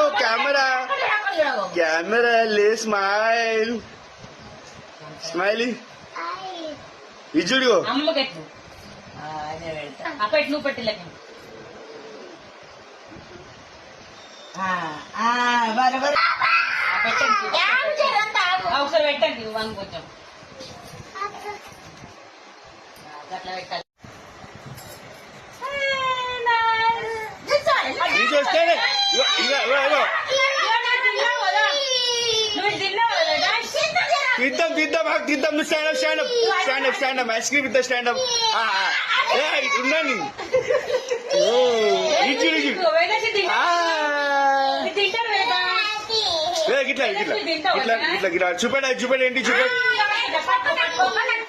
देखो camera camera ले smile smiley इजुड़ो అమ్మ పెట్టు అదే పెడతా అప్పటి నువ్వు పెట్టలేక బరాబర్ పెట్టండి ఒకసారి పెట్టండి వన్ కొంచెం అట్లా పెట్టాలి इधर स्टैंड इधर इधर तीद्धम तीद्धम हाक तीद्धम stand up stand up stand up stand up ice cream इधर स्टैंड अप ए उन्ननी ओ इजुड़ इजुड़ ఏ గిట్లా గిట్లా గిట్లా గిట్లా గిట్లా చూపెడ చూపెడ ఏంటి చూపెడ కోకోనట్